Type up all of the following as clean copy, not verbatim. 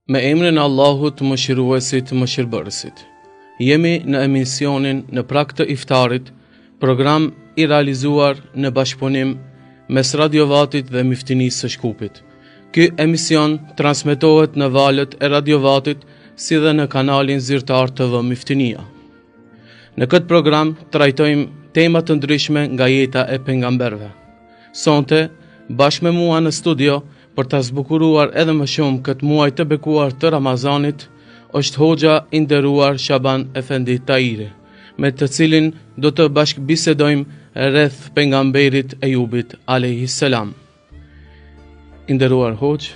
Me emrin e Allahut, mëshiruesit, mëshirbërësit. Jemi në emisionin Në prag të iftarit, program i realizuar në bashkëpunim mes Radio Vatit dhe Miftinisë së Shkupit. Ky emision transmetohet në valët e Radio Vatit si dhe në kanalin zyrtar TV Miftinia. Në këtë program trajtojmë tema të ndryshme nga jeta e pejgamberëve. Sonte, bashkë me mua në studio, për të zbukuruar edhe më shumë këtë muaj të bekuar të Ramazanit, është hoxha i nderuar Shaban Efendi Tahiri, me të cilin do të bashkë bisedojmë rreth pejgamberit Ejubit alayhis salam. I nderuar hoxh,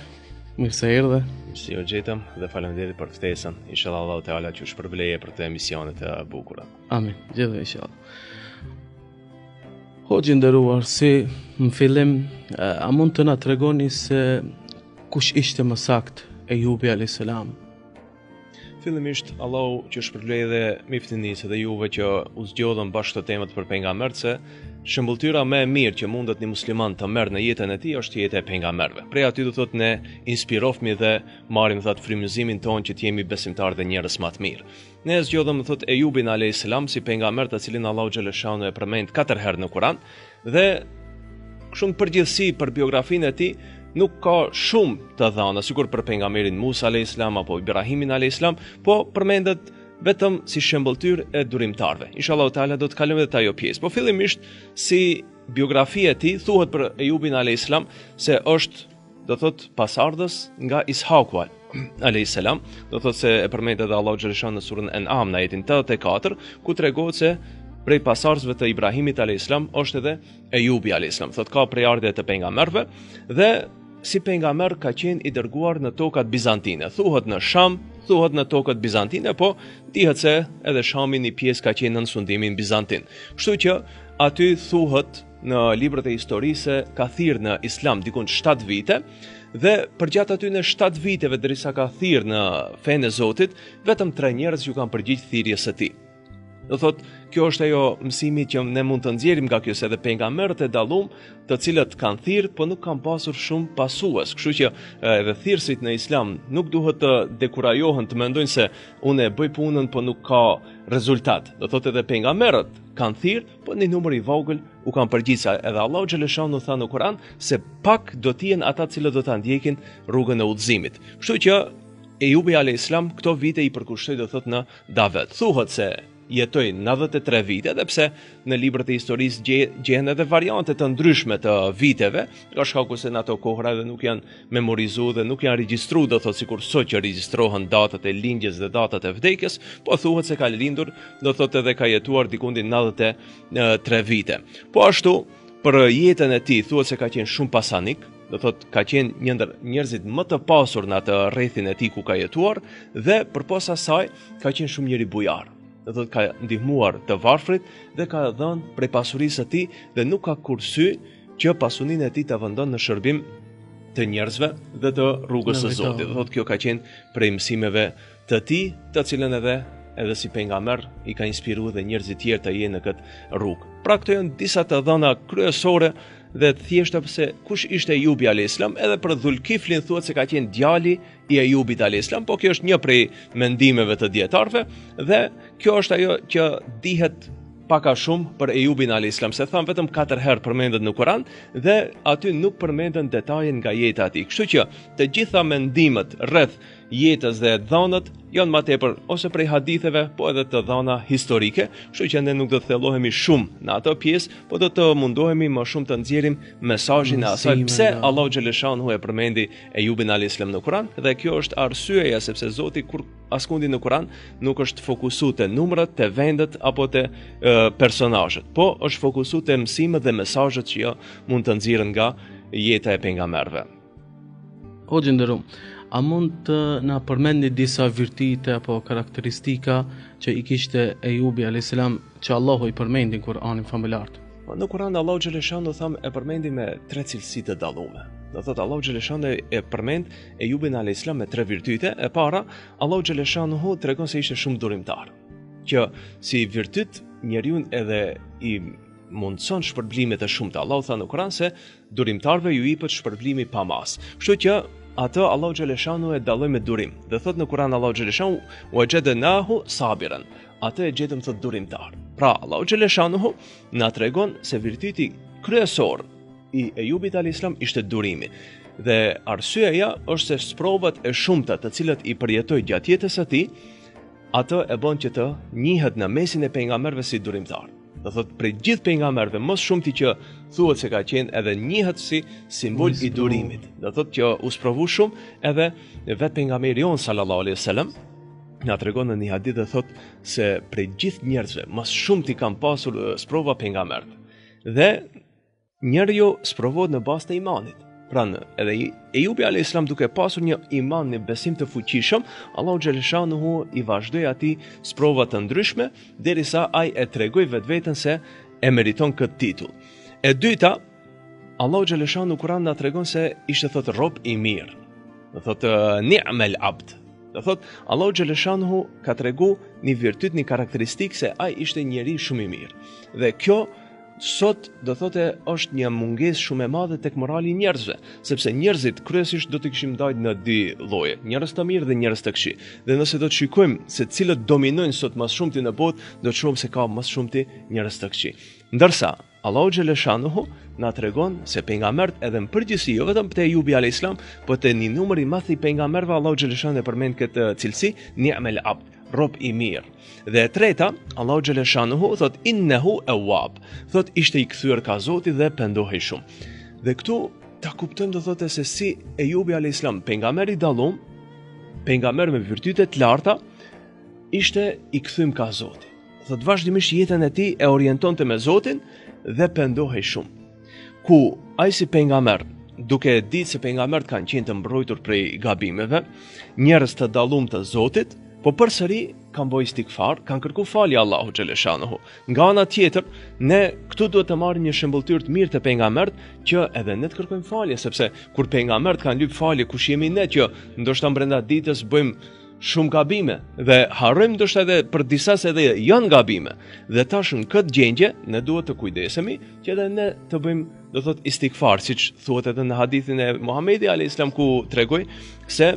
mirë se erdhe. Si u gjetëm dhe faleminderit për ftesën. Inshallah Allahu Teala që ju shpërbleje për këtë emisionet të bukura. Amin. Gjithë inshallah. Hoxh i nderuar, si në fillim, a mund të na tregoni se kush ishte më sakt Ejubi alayhis salam? Fillimisht Allahu që shpërbleje dhe Miftinisë dhe juve që u zgjodhën bashkë të temat për pejgamberët, se shëmbulltyra më e mirë që mundet një musliman të merr në jetën e tij është jeta e pejgamberëve. Prej aty do thotë ne inspirofmi dhe marrim thatë frymëzimin tonë që të jemi besimtarë dhe njerëz më të mirë. Ne zgjodhëm thotë Ejubin alayhis salam si pejgamber të cilin Allahu xhaleshanu e përmend 4 herë në Kur'an dhe shumë përgjithësi për biografinë e tij nuk ka shumë të dhëna, sikur për pejgamberin Musa alayhis salam apo Ibrahimin alayhis salam, po përmendet vetëm si shembulltyr e durimtarve. Inshallah Taala do të kalojmë edhe te ajo pjesë. Po fillimisht si biografia e tij thuhet për Ejubin alayhis salam se është, do thot, pasardhës nga Ishaku alayhis salam, do thot se e përmendet edhe Allahu xhaleshanu në surën An'am në ajetin 84, ku tregohet se prej pasardhësve të Ibrahimit alayhis salam është edhe Ejubi alayhis salam. Thot ka prejardhje të pejgamberëve dhe si pejgamber ka qenë i dërguar në tokat bizantine. Thuhet në Sham, thuhet në tokat bizantine, po dihet se edhe Shami një pjesë ka qenë në sundimin bizantin. Kështu që aty thuhet në librat e historisë ka thirrë në Islam dikun 7 vite dhe përgjatë aty në 7 viteve derisa ka thirrë në fenë e Zotit, vetëm 3 njerëz ju kanë përgjigj thirrjes së tij. Do thot, kjo është ajo mësimi që ne mund të nxjerrim nga kjo, se edhe pejgamberët e dallum, të cilët kanë thirrë, po nuk kanë pasur shumë pasues. Kështu që edhe thirrësit në Islam nuk duhet të dekurajohen, të mendojnë se unë e bëj punën, po nuk ka rezultat. Do thot edhe pejgamberët kanë thirrë, po në numër i vogël u kanë përgjigjur. Edhe Allahu xhaleshanu tha në Kur'an se pak do të jenë ata që do ta ndjekin rrugën e udhëzimit. Kështu që Ejubi alayhis salam këto vite i përkushtoi, do thot, në davet. Thuhet se jetoi 93 vite, edhe pse në librat e historisë gjehen edhe variante të ndryshme të viteve, ka shkaku se në ato kohra edhe nuk janë memorizuar dhe nuk janë regjistruar, do thotë sikur sot që regjistrohen datat e lindjes dhe datat e vdekjes, po thuhet se ka lindur, do thotë edhe ka jetuar dikundin 93 vite. Po ashtu, për jetën e tij thuhet se ka qenë shumë pasanik, do thot ka qenë një ndër njerëzit më të pasur në atë rrethin e tij ku ka jetuar dhe përposa saj ka qenë shumë njëri bujar. Do thot ka ndihmuar të varfrit dhe ka dhënë prej pasurisë së tij dhe nuk ka kursy që pasuninë e tij ta vendon në shërbim të njerëzve dhe të rrugës së Zotit. Do thot kjo ka qenë prej mësimeve të tij, të cilën edhe si pejgamber i ka inspiruar dhe njerëzit tjerë të jenë në këtë rrugë. Pra këto janë disa të dhëna kryesore dhe të thjeshta pse kush ishte Ejubi alayhis salam, edhe për Dhulkiflin thuhet se ka qenë djali i Ejubit alayhis salam, po kjo është një prej mendimeve të dietarëve dhe kjo është ajo që dihet pak a shumë për Ejubin alayhis salam, se thamë vetëm 4 herë përmendet në Kur'an dhe aty nuk përmenden detaje nga jeta e tij. Kështu që të gjitha mendimet rreth jetës dhe dhënat janë më tepër ose prej haditheve, po edhe të dhëna historike, kështu që ne nuk do të thellohemi shumë në ato pjesë, po do të mundohemi më shumë të nxjerrim mesazhin e asaj pse Allahu xhaleshanu e përmendi Ejubin alayhis salam në Kur'an, dhe kjo është arsyeja sepse Zoti kur askundi në Kur'an nuk është fokusuar te numrat, te vendet apo te personazhet, po është fokusuar te mësimet dhe mesazhet që mund të nxjerren nga jeta e pejgamberëve. O gjendërum, a mund të na përmendni disa virtite apo karakteristika që i kishte Ejubi alayhis salam që Allahu i përmendi në Kur'anin famulart? Po në Kur'an Allahu xhaleshanu e përmendi me 3 cilësi të dalluara. Do thotë Allahu xhaleshanu e përmend Ejubin alayhis salam me 3 virtyte. E para, Allahu xhaleshanu tregon se ishte shumë durimtar. Që si virtyt njeriu edhe i mundson shpërblime të shumta. Allahu tha në Kur'an se durimtarve ju jepet shpërblimi pa mas. Kështu që atë Allahu xhaleshanu e dalloi me durim. Dhe thot në Kur'an Allahu xhaleshanu wajadnahu sabiran. Atë e gjetëm thot durimtar. Pra Allahu xhaleshanu na tregon se virtyti kryesor i Ejubit alayhis salam ishte durimi. Dhe arsyeja është se sprovat e shumta të cilat i përjetoi gjatë jetës së tij, atë e bën që të njihet në mesin e pejgamberëve si durimtar. Do thot për gjithë pejgamberëve më shumë ti që thuhet se ka qenë edhe njihet si simbol i durimit. Do thot që u sprovu shumë edhe vetë pejgamberi jon sallallahu alaihi wasallam na tregon në një hadith dhe thot se për gjithë njerëzve më shumë ti kanë pasur sprova pejgamberët. Dhe njeriu sprovohet në bazë të imanit. Pra edhe Ejubi alayhis salam duke pasur një iman, një besim të fuqishëm, Allahu xhaleshanu i vazhdoi atij sprova të ndryshme derisa ai e tregoi vetveten se e meriton këtë titull. E dyta, Allahu xhaleshanu Kur'an na tregon se ishte thot rob i mirë. Do thot ni'mal abd. Do thot Allahu xhaleshanu ka tregu një virtyt, një karakteristikë se ai ishte njeri shumë i mirë. Dhe kjo sot do thotë është një mungesë shumë e madhe tek morali i njerëzve, sepse njerëzit kryesisht do të kishim ndajt në 2 lloje, njerëz të mirë dhe njerëz të këqij. Dhe nëse do të shikojmë se cilët dominojnë sot më shumti në botë, do të shohim se ka më shumti njerëz të këqij. Ndërsa Allahu xhaleshanu na tregon se pejgamberët edhe në përgjithësi, jo vetëm te Ejubi alayhis salam, por te një numër i madh i pejgamberëve Allahu xhaleshanu e përmend këtë cilësi, ni'mal abd, rob i mirë. Dhe e treta, Allahu xhaleshanu thot innehu awwab, thot ishte i kthyer ka Zoti dhe pendohej shumë. Dhe këtu ta kuptojmë do thotë se si Ejubi alayhis salam, pejgamberi i dallum, pejgamber me virtyte të larta, ishte i kthym ka Zoti. Thot vazhdimisht jetën e tij e orientonte me Zotin dhe pendohej shumë. Ku ai si pejgamber, duke ditë se pejgamberët kanë qenë të mbrojtur prej gabimeve, njerëz të dallum të Zotit, po përsëri kanë bëj istikfar, kanë kërku falje Allahu xhaleshanu. Nga ana tjetër, ne këtu duhet të marrim një shembulltyr të mirë të pejgamberët që edhe ne të kërkojmë falje, sepse kur pejgamberët kanë lyp falje, kush jemi ne që ndoshta brenda ditës bëjmë shumë gabime dhe harrojmë ndoshta edhe për disa se edhe janë gabime. Dhe tash në këtë gjendje ne duhet të kujdesemi që edhe ne të bëjmë do thot istikfar, siç thuhet edhe në hadithin e Muhamedit alayhis salam ku tregoi se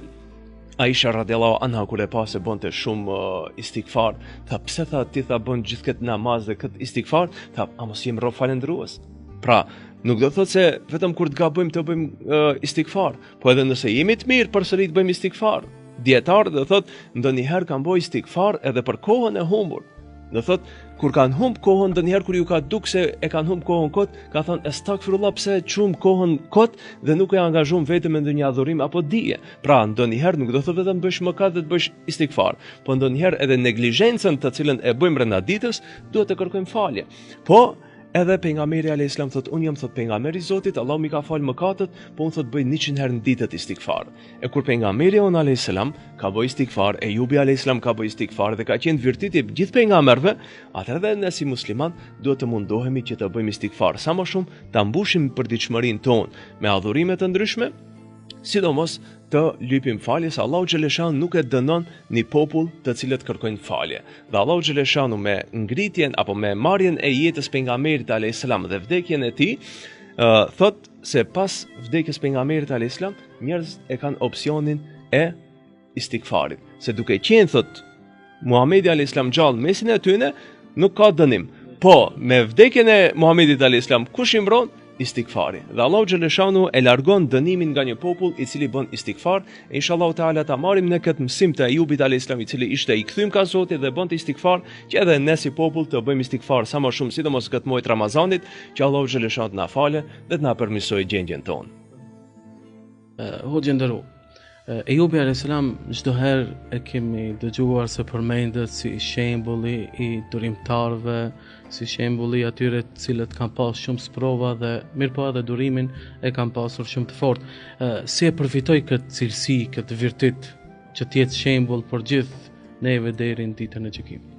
Aisha radiallahu anha kur e pa se bonte shumë istikfar, tha pse tha ti tha bën gjithë këtë namaz dhe këtë istikfar, tha a mos jem rob falendrues. Pra, nuk do thotë se vetëm kur të gabojmë të bëjmë istikfar, po edhe nëse jemi të mirë përsëri të bëjmë istikfar. Dietar do thotë ndonjëherë kanë bëj istikfar edhe për kohën e humbur. Do thotë kur kanë humb kohën, ndonjëherë kur ju ka duk se e kanë humb kohën kot, ka thonë estagfirullah pse çum kohën kot dhe nuk e angazhon vetëm në ndonjë adhurim apo dije. Pra ndonjëherë nuk do thotë vetëm bësh mëkat dhe të bësh istikfar, po ndonjëherë edhe neglizhencën të cilën e bëjmë brenda ditës duhet të kërkojmë falje. Po edhe pejgamberi alayhis salam thotë unë jam thot pejgamberi i Zotit, Allahu më ka fal mëkatet, po unë thot bëj 100 herë në ditë istikfar. E kur pejgamberi on alayhis salam ka bëj istikfar, Ejubi alayhis salam ka bëj istikfar dhe ka qenë virtyti e gjithë pejgamberëve, atëherë ne si musliman duhet të mundohemi që të bëjmë istikfar sa më shumë, ta mbushim përditshmërinë tonë me adhurime të ndryshme, sidomos të lypim falje, se Allahu xhaleshanu nuk e dënon një popull të cilët kërkojnë falje. Dhe Allahu xhaleshanu me ngritjen apo me marrjen e jetës pejgamberit alayhis salam dhe vdekjen e tij, thot se pas vdekjes pejgamberit alayhis salam, njerëzit e kanë opsionin e istikfarit. Se duke qenë thot Muhamedi alayhis salam gjallë mesin e tyre, nuk ka dënim. Po me vdekjen e Muhamedit alayhis salam kush i mbron? Istikfari. Dhe Allahu xhaleshanu e largon dënimin nga një popull i cili bën istikfar. E inshallah taala ta marrim në këtë mësim të Ejubit alayhis salam i cili ishte i kthym ka Zoti dhe bën istikfar, që edhe ne si popull të bëjmë istikfar sa më shumë, sidomos këtë muaj të Ramazanit, që Allahu xhaleshanu të na falë dhe të na përmirësojë gjendjen tonë. Hoxha nderu. Ejubi alayhis salam çdo herë e kemi dëgjuar se përmendet si shembulli i durimtarëve, si shembulli atyre të cilët kanë pas shumë sprova dhe mirëpo edhe durimin e kanë pasur shumë të fortë. Si e përfitoi këtë cilësi, këtë virtyt që të jetë shembull për gjithë neve deri në ditën e gjykimit?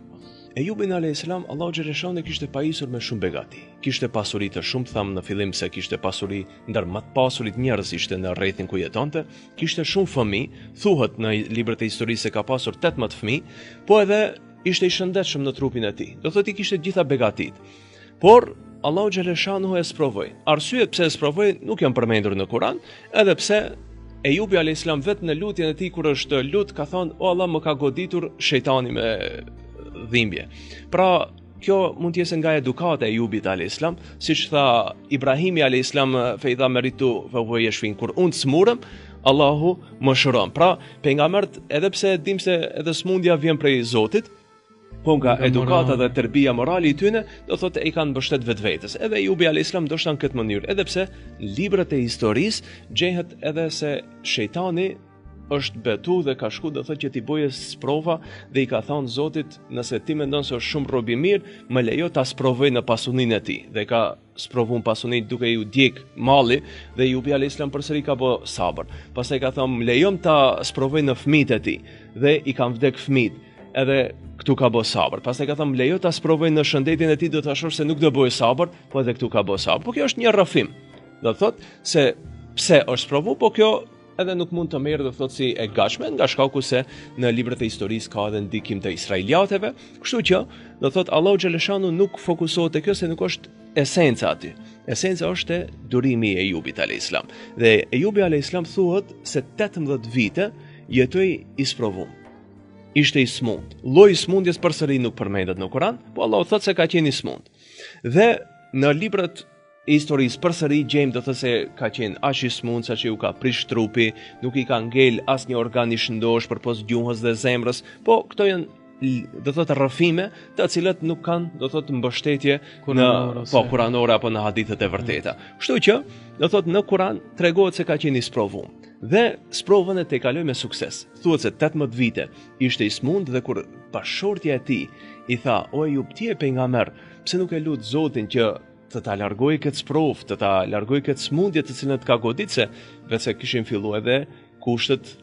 Ejubin a.s. Allahu xhaleshon e kishte pajisur me shumë begati. Kishte pasuri të shumë, thamë në fillim se kishte pasuri ndër më të pasurit njerëz ishte në rrethin ku jetonte, kishte shumë fëmijë, thuhet në librat e historisë se ka pasur 18 fëmijë, po edhe ishte i shëndetshëm në trupin e tij. Do thotë i kishte gjitha begatit. Por Allahu xhaleshanu e sprovoi. Arsyet pse e sprovoi nuk janë përmendur në Kur'an, edhe pse Ejubi a.s. vetë në lutjen e tij kur është lut ka thonë: "O Allah, më ka goditur shejtani me dhimbje." Pra, kjo mund të jetë nga edukata e Ejubit a.s. Siç tha Ibrahimi a.s. fe idha meritu fa huwa yashfin, kur unë smurem, Allahu më shëron. Pra, pejgambert, edhe pse dim se edhe smundja vjen prej Zotit, po nga edukata dhe tërbia morali i tyre, do thotë i kanë mbështet vetvetes. Edhe Ejubi a.s. ndoshta në këtë mënyrë, edhe pse librat e historisë gjehet edhe se shejtani është betu dhe ka shku, do thotë që t'i boje sprova dhe i ka thonë Zotit, nëse ti mendon se është shumë rob i mirë, më lejo ta sprovoj në pasuninë e tij. Dhe ka sprovun pasuninë duke ju djeg malli dhe Ejubi a.s. përsëri ka bë sabër. Pastaj ka thonë, më lejom ta sprovoj në fëmijët e tij dhe i kanë vdek fëmijët. Edhe këtu ka bë sabër. Pastaj ka thënë, lejo ta sprovoj në shëndetin e tij, do të shohësh se nuk do bëj sabër, po edhe këtu ka bë sabër. Po kjo është një rrëfim. Do thotë se pse është provu, po kjo edhe nuk mund të merret, do thotë si e gatshme, nga shkaku se në librat e historisë ka edhe ndikim të israeliateve, kështu që do thotë Allahu xhaleshanu nuk fokusohet te kjo se nuk është esenca aty. Esenca është e durimi i Ejubit a.s. Dhe Ejubi a.s. thuhet se 18 vite jetoi i sprovum. Ishte i smund. Lloji i smundjes përsëri nuk përmendet në Kur'an, po Allahu thotë se ka qenë i smund. Dhe në librat e historisë përsëri gjejmë do të thotë se ka qenë aq i smund sa që u ka prish trupi, nuk i ka ngel asnjë organ i shëndosh përpos gjuhës dhe zemrës, po këto janë do thotë rrëfime të cilat nuk kanë do thotë mbështetje në kuranore apo në hadithet e vërteta. Kështu që do thotë në Kur'an tregohet se ka qenë i sprovuar. Dhe sprovën e te kaloi me sukses. Thuhet se 18 vite ishte i smund dhe kur bashortja e tij i tha: "O Ejub, ti je pejgamber, pse nuk e lut Zotin që të ta largojë këtë sprovë, të ta largojë këtë smundje të cilën ka godit, se vetë kishin filluar edhe kushtet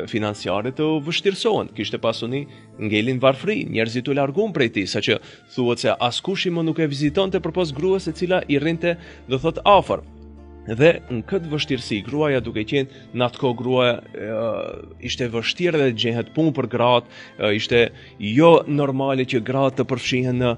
financiare të vështirësohen, kishte pasuni ngelin varfëri, njerëzit u larguan prej tij, saqë thuhet se askush më nuk e vizitonte përpos gruas e cila i rrinte do thot afër. Dhe në këtë vështirësi, gruaja duke qenë në atë kohë gruaja ishte vështirë dhe gjehet punë për gratë, ishte jo normale që gratë të përfshihen në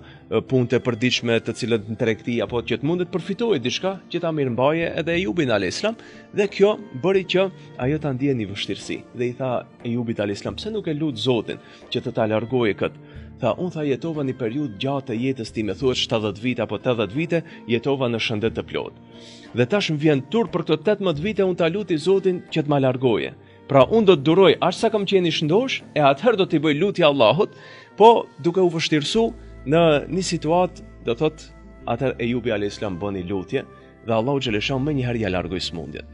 punë të përditshme të cilat në tregti apo që të mundet përfitojë diçka që ta mirëmbaje edhe Ejubin a.s. Dhe kjo bëri që ajo ta ndjej një vështirësi. Dhe i tha Ejubit a.s. pse nuk e lut Zotin që të ta largojë këtë? Tha, unë jetova një periudhë gjatë të jetës time, thuhet 70 vite apo 80 vite, jetova në shëndet të plotë. Dhe tash më vjen turp për këto 18 vite unë ta luti Zotin që të ma largoje. Pra unë do të duroj aq sa kam qenë i shëndosh, e atëherë do t'i bëj lutje Allahut, po duke u vështirësu në një situatë, do thot, atëherë Ejubi a.s. bëni lutje dhe Allahu xhaleshan më njëherë ja largoi smundjen.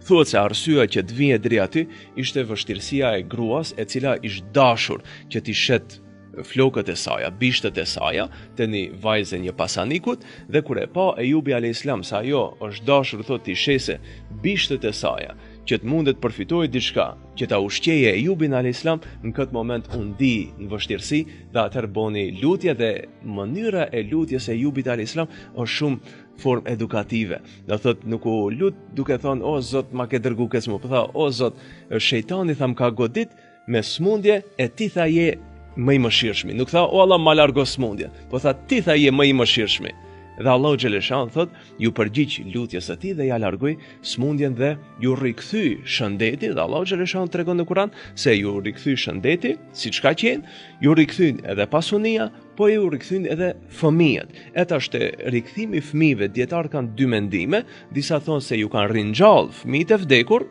Thuhet se arsyeja që të vije deri aty ishte vështirësia e gruas e cila ishte dashur që t'i shet flokët e saja, bishtet e saja, të një vajze një pasanikut, dhe kur e pa Ejubi a.s. sa ajo është dashur thot t'i shese bishtet e saja, që të mundet përfitojë diçka, që ta ushqeje Ejubin a.s. në këtë moment u ndi në vështirësi dhe atëherë boni lutje dhe mënyra e lutjes e Ejubit a.s. është shumë formë edukative. Do thot nuk u lut duke thonë o Zot ma ke dërgu kësë mu, po tha o Zot shejtani tham ka godit me smundje e ti tha je më i mëshirshmi. Nuk tha o Allah ma largo smundjen, po tha ti tha je më i mëshirshmi. Dhe Allahu xhaleshan thot ju përgjigj lutjes së tij dhe ja largoi smundjen dhe ju rikthy shëndeti. Dhe Allahu xhaleshan tregon në Kur'an se ju rikthy shëndeti, siç ka qenë, ju rikthyn edhe pasunia, po ju rikthyn edhe fëmijët. Eta është rikthimi i fëmijëve, dietar kanë dy mendime, disa thonë se ju kanë ringjall fëmijët e vdekur,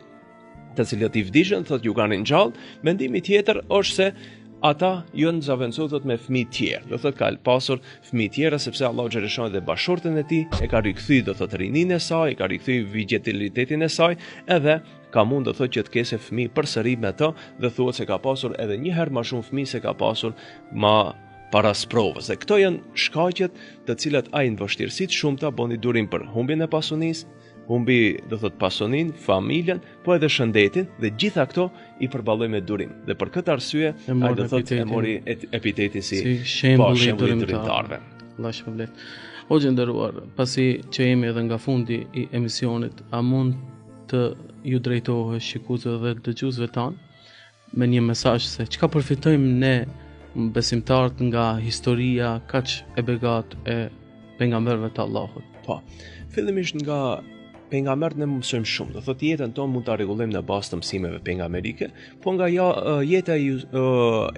të cilët i vdiqën, thotë ju kanë ringjall. Mendimi tjetër është se ata janë zaventosur me fëmijë tjerë. Do thotë ka pasur fëmijë tjerë sepse Allahu xhaleshan dhe bashortën e tij e ka rikthy do thotë rininë e saj, e ka rikthy vigjetilitetin e saj, edhe ka mund do thotë që të kese fëmijë përsëri me të, dhe thuhet se ka pasur edhe një herë më shumë fëmijë se ka pasur ma para sprovës. Dhe këto janë shkaqet të cilat ai në vështirësi të shumta boni durim për humbjen e pasunisë, humbi do thot pasonin, familjen, po edhe shëndetin dhe gjitha këto i përballoi me durim. Dhe për këtë arsye ai do thot e mori epitetin si shembulli i durimtarëve. Allah shpërblet. O gjëndëruar, pasi që jemi edhe nga fundi i emisionit, a mund të ju drejtohesh shikuesve dhe dëgjuesve tanë me një mesazh se çka përfitojmë ne besimtarët nga historia kaq e begatë e pejgamberëve të Allahut? Po, fillimisht nga pejgamberët ne mësojmë shumë. Do thotë jetën tonë mund ta rregullojmë në bazë të mësimeve pejgamberike, po nga jeta e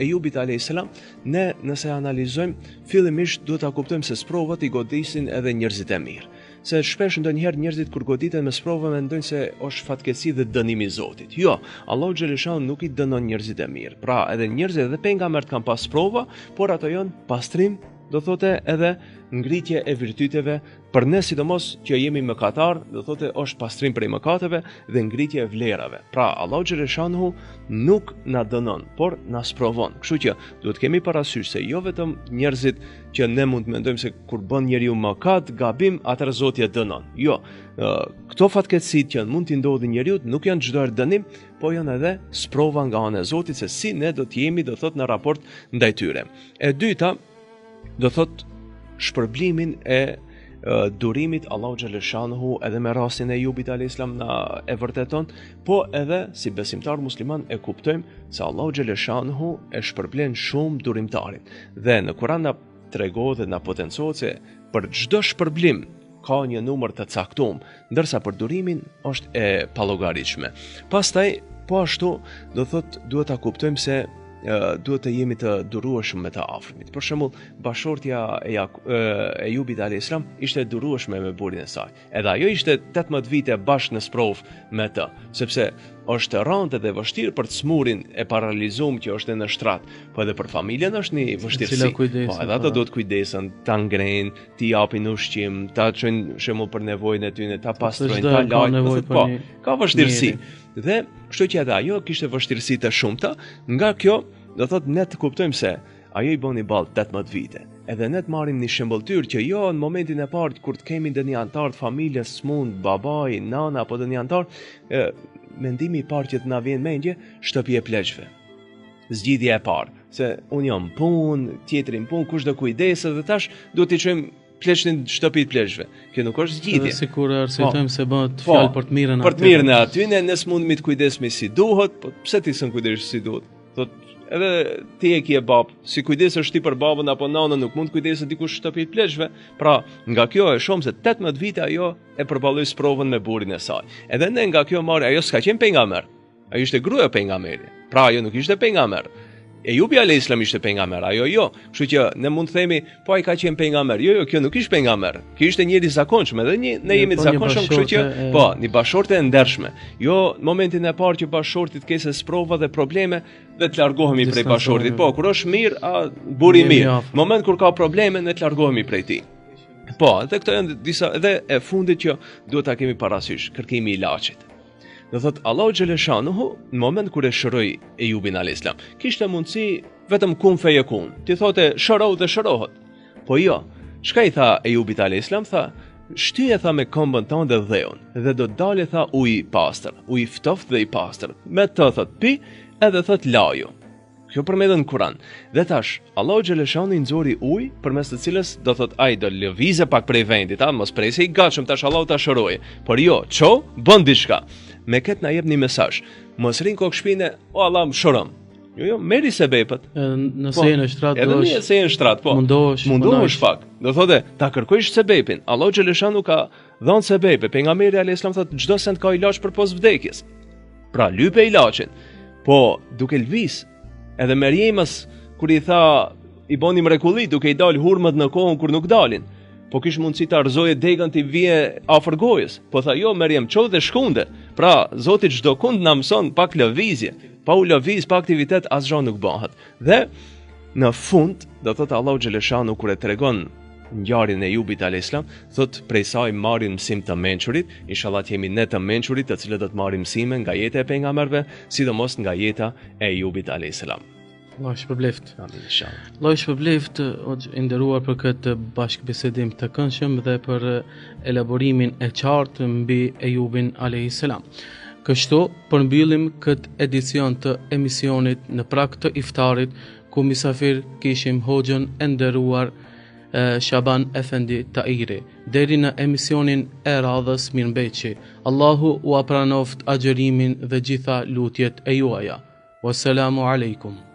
Ejubit alayhis salam, ne nëse analizojmë, fillimisht duhet ta kuptojmë se sprovat i godisin edhe njerëzit e mirë. Se shpesh ndonjëherë njerëzit kur goditen me sprova mendojnë se është fatkeqësi dhe dënimi i Zotit. Jo, Allahu xhaleshan nuk i dënon njerëzit e mirë. Pra, edhe njerëzit edhe pejgamberët kanë pas sprova, por ato janë pastrim, do thotë edhe ngritje e virtyteve për ne sidomos që jemi mëkatar, do thotë është pastrim prej mëkateve dhe ngritje e vlerave. Pra, Allahu xhaleshanhu nuk na dënon, por na sprovon. Kështu që duhet kemi parasysh se jo vetëm njerëzit që ne mund të mendojmë se kur bën njeriu mëkat, gabim, atëherë Zoti e dënon. Jo, këto fatkeqësitë që mund t'i ndodhin njeriu nuk janë çdo herë dënim, po janë edhe sprova nga ana e Zotit se si ne do të jemi, do thotë në raport ndaj tyre. E dyta, do thot shpërblimin e durimit Allahu xhaleshanhu edhe me rastin e Ejubit alayhis salam na e vërteton, po edhe si besimtar musliman e kuptojmë se Allahu xhaleshanhu e shpërblen shumë durimtarin. Dhe në Kur'an na tregon dhe na potencohet se për çdo shpërblim ka një numër të caktuar, ndërsa për durimin është e pallogaritshme. Pastaj po ashtu do thot duhet ta kuptojmë se duhet të jemi të durueshëm me të afërmit. Për shembull, bashortja e Ejubit alayhis salam ishte durueshme me burrin e saj. Edhe ajo ishte 18 vite bashkë në sprov me të, sepse është rëndë dhe vështirë për të smurin e paralizuar që është në shtrat, po edhe për familjen është një vështirësi. Po edhe ata duhet kujdesen, ta ngrenë, t'i japin ushqim, ta çojnë shembull për nevojën e tyre, ta pastrojnë, ta lajnë, po, ka vështirësi. Dhe kështu që edhe ajo kishte vështirësi të shumta, nga kjo do thotë ne të kuptojmë se ajo i bën i ballë 18 vite. Edhe ne të marrim një shembulltyr që jo në momentin e parë kur të kemi ndonjë antar të familjes smund, babai, nana apo ndonjë antar, mendimi i parë që të na vjen mendje, shtëpi e pleqshve. Zgjidhja e parë, se unë jam punë, tjetrin punë, kush do kujdeset dhe tash duhet t'i çojmë pleqshin shtëpi të pleqshve. Kjo nuk është zgjidhje. Sikur arsyetojmë se bëhet fjalë për të mirën aty. Për të mirën e aty, ne s'mundemi të kujdesemi si duhet, po pse ti s'u kujdesh si duhet? Thotë edhe ti e ke bab, si kujdesesh ti për babën apo nanën, nuk mund të kujdeset dikush shtëpi të pleqshve. Pra, nga kjo e shoh se 18 vite ajo e përballoi sprovën me burrin e saj. Edhe ne nga kjo marr, ajo s'ka qenë pejgamber. Ajo ishte gruaja e pejgamberit. Pra, ajo nuk ishte pejgamber. Ejubi alayhis salam ishte pejgamber, ajo jo. Kështu që ne mund të themi, po ai ka qenë pejgamber. Jo, kjo nuk ishte pejgamber. Kjo ishte njëri i zakonshëm, edhe ne jemi të zakonshëm, kështu që po, një bashorte e ndershme. Jo në momentin e parë që bashortit kese sprova dhe probleme dhe të largohemi prej bashortit. Po, kur është mirë, buri mirë. Në moment kur ka probleme, ne të largohemi prej tij. Po, edhe këto janë disa edhe e fundit që duhet ta kemi parasysh, kërkimi i ilaçit. Do thot Allahu xhaleshanuhu në moment kur e shëroi Ejubin alayhis salam, kishte mundësi vetëm kun feyekun. Ti thotë shërohu dhe shërohet. Po jo, çka i tha Ejubit alayhis salam, tha, shtyje tha me këmbën tënde dheun dhe do të dalë tha uji i pastër, uji i ftoftë dhe i pastër. Me të thot pi, edhe thot laju. Kjo përmendet në Kur'an. Dhe tash, Allahu xhaleshanu i nxori ujë përmes të cilës do thot ai do lëvizë pak prej vendit, mos presej i gatshëm tash Allahu ta shëroi. Por jo, bën diçka. Me këtë na jep një mesazh. Mos rin kokë shpinë, o Allah më shëron. Jo, merri sebepet. Nëse je në shtrat, edhe nëse je në shtrat, po. Mundohesh pak. Do thotë, ta kërkojsh sebepin. Allahu xhaleshanu ka dhënë sebepe. Pejgamberi alayhis salam thotë çdo send ka ilaç për pos vdekjes. Pra lype ilaçin. Po, duke lviz, edhe Meriemës kur i tha i boni mrekulli duke i dal hurmët në kohën kur nuk dalin. Po kish mundësi të arzoje degën t'i vije afër gojës. Po tha jo, Meriem, çoj dhe shkunde. Pra, Zoti çdo kund na mëson pak lëvizje. Pa u lëviz, pa aktivitet, asgjë nuk bëhet. Dhe në fund, do thotë Allahu xhaleshanu kur e tregon ngjarjen e Ejubit alayhis salam, thotë prej saj marrin mësim të mençurit, inshallah të jemi ne të mençurit, të cilët do të marrim mësime nga jeta e pejgamberëve, sidomos nga jeta e Ejubit alayhis salam. Allah shpërbleft. Amin inshallah. Allah shpërbleft o nderuar për këtë bashkëbisedim të këndshëm dhe për elaborimin e qartë mbi Ejubin alayhis salam. Kështu përmbyllim këtë edicion të emisionit në prag të iftarit, ku misafir kishim hoxhën e nderuar Shaban Efendi Tairi. Deri në emisionin e radhës, mirëmbëjtje. Allahu u apranoft agjërimin dhe gjitha lutjet e juaja. Wassalamu alaikum.